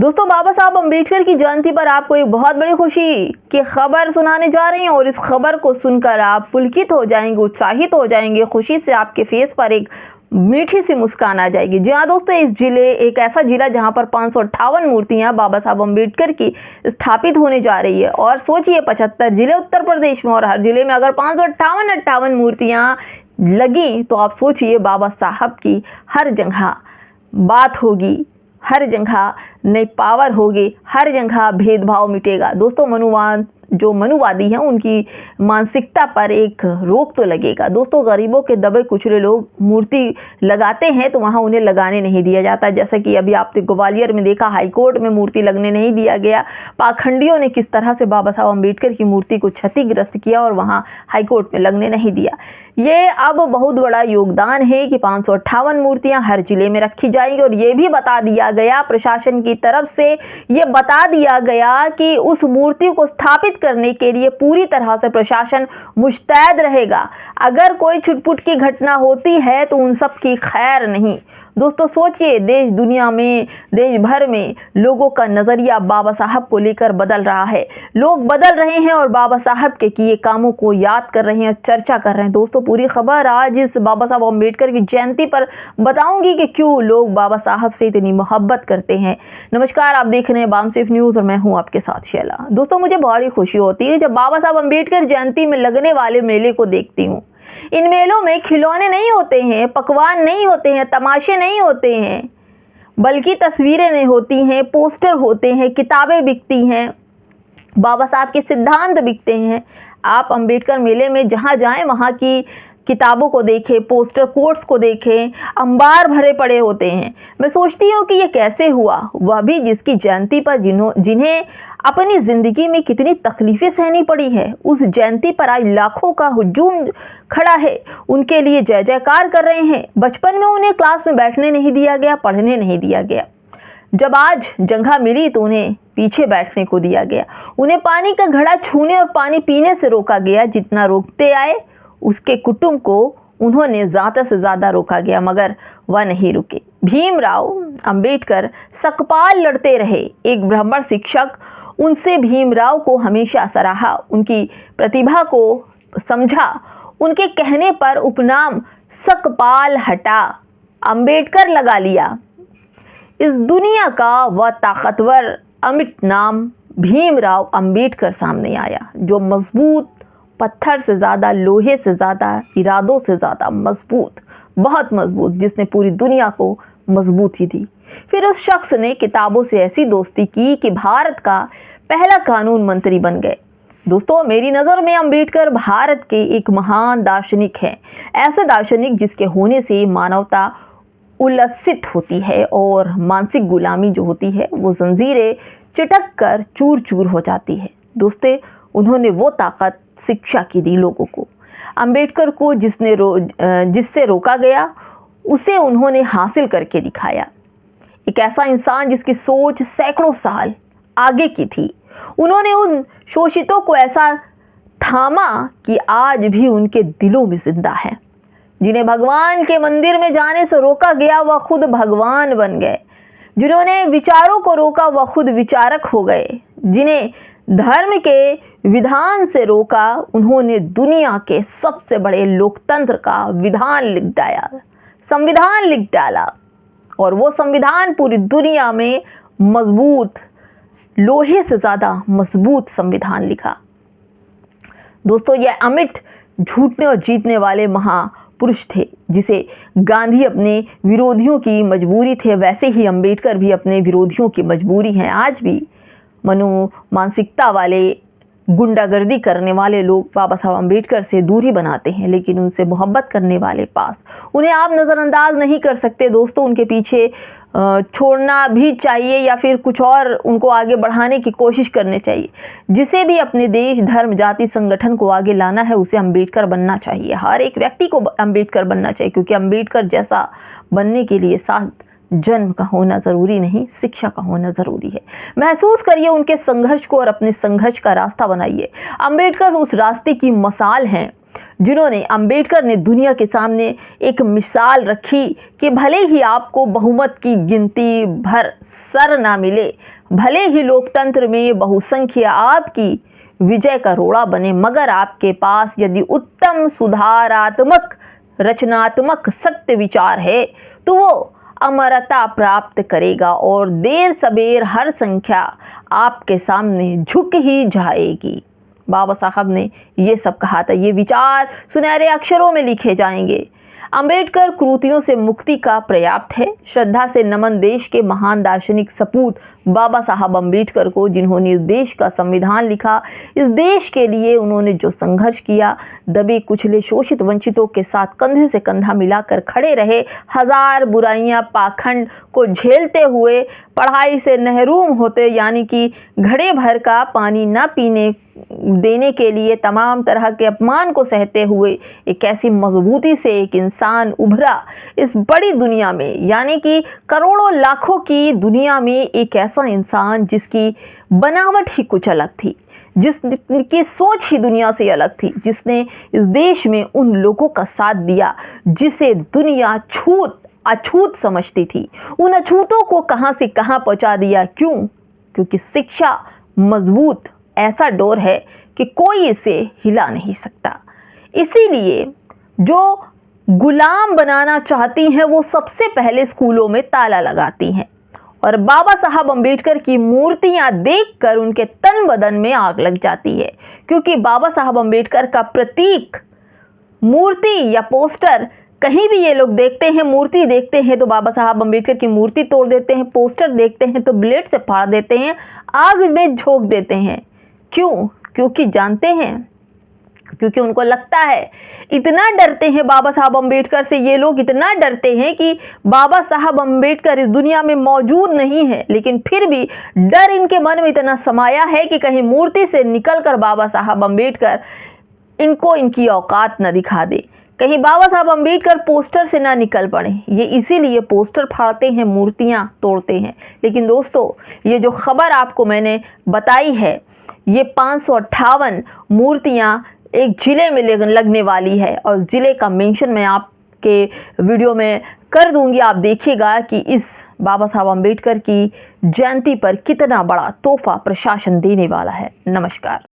दोस्तों, बाबा साहब अम्बेडकर की जयंती पर आपको एक बहुत बड़ी खुशी की खबर सुनाने जा रही हैं और इस खबर को सुनकर आप पुलकित हो जाएंगे, उत्साहित हो जाएंगे। खुशी से आपके फेस पर एक मीठी सी मुस्कान आ जाएगी। जी हाँ दोस्तों, एक ऐसा जिला जहां पर 558 मूर्तियां बाबा साहब अम्बेडकर की स्थापित होने जा रही है। और सोचिए, 75 जिले उत्तर प्रदेश में और हर जिले में अगर 558 मूर्तियां लगी तो आप सोचिए, बाबा साहब की हर जगह बात होगी, हर जगह नई पावर होगी, हर जगह भेदभाव मिटेगा। दोस्तों, मनुवादी हैं उनकी मानसिकता पर एक रोक तो लगेगा। दोस्तों, गरीबों के दबे कुचले लोग मूर्ति लगाते हैं तो वहाँ उन्हें लगाने नहीं दिया जाता। जैसा कि अभी आपने ग्वालियर में देखा, हाईकोर्ट में मूर्ति लगने नहीं दिया गया। पाखंडियों ने किस तरह से बाबा साहब अम्बेडकर की मूर्ति को क्षतिग्रस्त किया और वहाँ हाईकोर्ट में लगने नहीं दिया। ये अब बहुत बड़ा योगदान है कि 558 मूर्तियां हर जिले में रखी जाएंगी। और ये भी बता दिया गया प्रशासन की तरफ से, ये बता दिया गया कि उस मूर्ति को स्थापित करने के लिए पूरी तरह से प्रशासन मुस्तैद रहेगा। अगर कोई छुटपुट की घटना होती है तो उन सब की खैर नहीं। दोस्तों सोचिए, देश दुनिया में, देश भर में लोगों का नज़रिया बाबा साहब को लेकर बदल रहा है। लोग बदल रहे हैं और बाबा साहब के किए कामों को याद कर रहे हैं, चर्चा कर रहे हैं। दोस्तों, पूरी खबर आज इस बाबा साहब अम्बेडकर की जयंती पर बताऊंगी कि क्यों लोग बाबा साहब से इतनी मोहब्बत करते हैं। नमस्कार, आप देख रहे हैं बामसेफ न्यूज़ और मैं हूँ आपके साथ शैला। दोस्तों, मुझे बड़ी खुशी होती है जब बाबा साहब अम्बेडकर जयंती में लगने वाले मेले को देखती हूँ। इन मेलों में खिलौने नहीं होते हैं, पकवान नहीं होते हैं, तमाशे नहीं होते हैं, बल्कि तस्वीरें नहीं होती हैं, पोस्टर होते हैं, किताबें बिकती हैं, बाबा साहब के सिद्धांत बिकते हैं। आप अम्बेडकर मेले में जहाँ जाएं वहाँ की किताबों को देखें, पोस्टर कोट्स को देखें, अंबार भरे पड़े होते हैं। मैं सोचती हूँ कि ये कैसे हुआ, वह भी जिसकी जयंती पर जिन्हें अपनी ज़िंदगी में कितनी तकलीफ़ें सहनी पड़ी है। उस जयंती पर आज लाखों का हुजूम खड़ा है, उनके लिए जय जयकार कर रहे हैं। बचपन में उन्हें क्लास में बैठने नहीं दिया गया, पढ़ने नहीं दिया गया। जब आज जगह मिली तो उन्हें पीछे बैठने को दिया गया। उन्हें पानी का घड़ा छूने और पानी पीने से रोका गया। जितना रोकते आए उसके कुटुंब को उन्होंने ज़्यादा से ज़्यादा रोका गया, मगर वह नहीं रुके। भीमराव अंबेडकर सकपाल लड़ते रहे। एक ब्राह्मण शिक्षक उनसे भीमराव को हमेशा सराहा, उनकी प्रतिभा को समझा। उनके कहने पर उपनाम सकपाल हटा, अंबेडकर लगा लिया। इस दुनिया का वह ताकतवर अमिट नाम भीमराव अंबेडकर सामने आया, जो मजबूत, पत्थर से ज़्यादा, लोहे से ज़्यादा, इरादों से ज़्यादा मजबूत, बहुत मजबूत, जिसने पूरी दुनिया को मजबूती दी। फिर उस शख्स ने किताबों से ऐसी दोस्ती की कि भारत का पहला कानून मंत्री बन गए। दोस्तों, मेरी नज़र में अंबेडकर भारत के एक महान दार्शनिक हैं। ऐसे दार्शनिक जिसके होने से मानवता उल्लसित होती है और मानसिक गुलामी जो होती है वो जंजीरें चिटक कर चूर चूर हो जाती है। दोस्तों, उन्होंने वो ताकत शिक्षा की दी लोगों को। अंबेडकर को जिससे रोका गया उसे उन्होंने हासिल करके दिखाया। एक ऐसा इंसान जिसकी सोच सैकड़ों साल आगे की थी। उन्होंने उन शोषितों को ऐसा थामा कि आज भी उनके दिलों में जिंदा है। जिन्हें भगवान के मंदिर में जाने से रोका गया वह खुद भगवान बन गए। जिन्होंने विचारों को रोका वह खुद विचारक हो गए। जिन्हें धर्म के विधान से रोका उन्होंने दुनिया के सबसे बड़े लोकतंत्र का संविधान लिख डाला। और वो संविधान पूरी दुनिया में मजबूत, लोहे से ज़्यादा मजबूत संविधान लिखा। दोस्तों, ये अमिट झूठने और जीतने वाले महापुरुष थे। जिसे गांधी अपने विरोधियों की मजबूरी थे, वैसे ही अंबेडकर भी अपने विरोधियों की मजबूरी हैं। आज भी मानसिकता वाले, गुंडागर्दी करने वाले लोग बाबा साहब अम्बेडकर से दूरी बनाते हैं, लेकिन उनसे मोहब्बत करने वाले पास उन्हें आप नज़रअंदाज नहीं कर सकते। दोस्तों, उनके पीछे छोड़ना भी चाहिए या फिर कुछ और उनको आगे बढ़ाने की कोशिश करनी चाहिए। जिसे भी अपने देश, धर्म, जाति, संगठन को आगे लाना है उसे अम्बेडकर बनना चाहिए। हर एक व्यक्ति को अम्बेडकर बनना चाहिए, क्योंकि अम्बेडकर जैसा बनने के लिए साथ जन्म का होना ज़रूरी नहीं, शिक्षा का होना ज़रूरी है। महसूस करिए उनके संघर्ष को और अपने संघर्ष का रास्ता बनाइए। अंबेडकर उस रास्ते की मसाल हैं। जिन्होंने अंबेडकर ने दुनिया के सामने एक मिसाल रखी कि भले ही आपको बहुमत की गिनती भर सर ना मिले, भले ही लोकतंत्र में बहुसंख्या आपकी विजय का रोड़ा बने, मगर आपके पास यदि उत्तम सुधारात्मक रचनात्मक सत्य विचार है तो वो अमरता प्राप्त करेगा और देर सबेर हर संख्या आपके सामने झुक ही जाएगी। बाबा साहब ने ये सब कहा था। ये विचार सुनहरे अक्षरों में लिखे जाएंगे। अंबेडकर कृतियों से मुक्ति का पर्याप्त है। श्रद्धा से नमन देश के महान दार्शनिक सपूत बाबा साहब अंबेडकर को, जिन्होंने इस देश का संविधान लिखा। इस देश के लिए उन्होंने जो संघर्ष किया, दबे कुचले शोषित वंचितों के साथ कंधे से कंधा मिलाकर खड़े रहे, हजार बुराइयां पाखंड को झेलते हुए पढ़ाई से महरूम होते, यानी कि घड़े भर का पानी न पीने देने के लिए तमाम तरह के अपमान को सहते हुए एक ऐसी मजबूती से एक इंसान उभरा इस बड़ी दुनिया में, यानी कि करोड़ों लाखों की दुनिया में एक ऐसा इंसान जिसकी बनावट ही कुछ अलग थी, जिसकी सोच ही दुनिया से अलग थी, जिसने इस देश में उन लोगों का साथ दिया जिसे दुनिया अछूत समझती थी। उन अछूतों को कहां से कहां पहुंचा दिया। क्यों? क्योंकि शिक्षा मजबूत ऐसा डोर है कि कोई इसे हिला नहीं सकता। इसीलिए जो गुलाम बनाना चाहती हैं वो सबसे पहले स्कूलों में ताला लगाती हैं और बाबा साहब अंबेडकर की मूर्तियां देखकर उनके तन बदन में आग लग जाती है, क्योंकि बाबा साहब अंबेडकर का प्रतीक मूर्ति या पोस्टर कहीं भी ये लोग देखते हैं, मूर्ति देखते हैं तो बाबा साहब अंबेडकर की मूर्ति तोड़ देते हैं, पोस्टर देखते हैं तो ब्लेड से फाड़ देते हैं, आग में झोंक देते हैं। क्यों? क्योंकि जानते हैं, क्योंकि उनको लगता है, इतना डरते हैं बाबा साहब अंबेडकर से ये लोग, इतना डरते हैं कि बाबा साहब अंबेडकर इस दुनिया में मौजूद नहीं है, लेकिन फिर भी डर इनके मन में इतना समाया है कि कहीं मूर्ति से निकलकर बाबा साहब अंबेडकर इनको इनकी औकात न दिखा दे, कहीं बाबा साहब अंबेडकर पोस्टर से ना निकल पड़े। ये इसीलिए पोस्टर फाड़ते हैं, मूर्तियां तोड़ते हैं। लेकिन दोस्तों, ये जो खबर आपको मैंने बताई है, ये 558 मूर्तियां एक जिले में लगने वाली है और जिले का मेंशन मैं आपके वीडियो में कर दूंगी। आप देखिएगा कि इस बाबा साहब अंबेडकर की जयंती पर कितना बड़ा तोहफा प्रशासन देने वाला है। नमस्कार।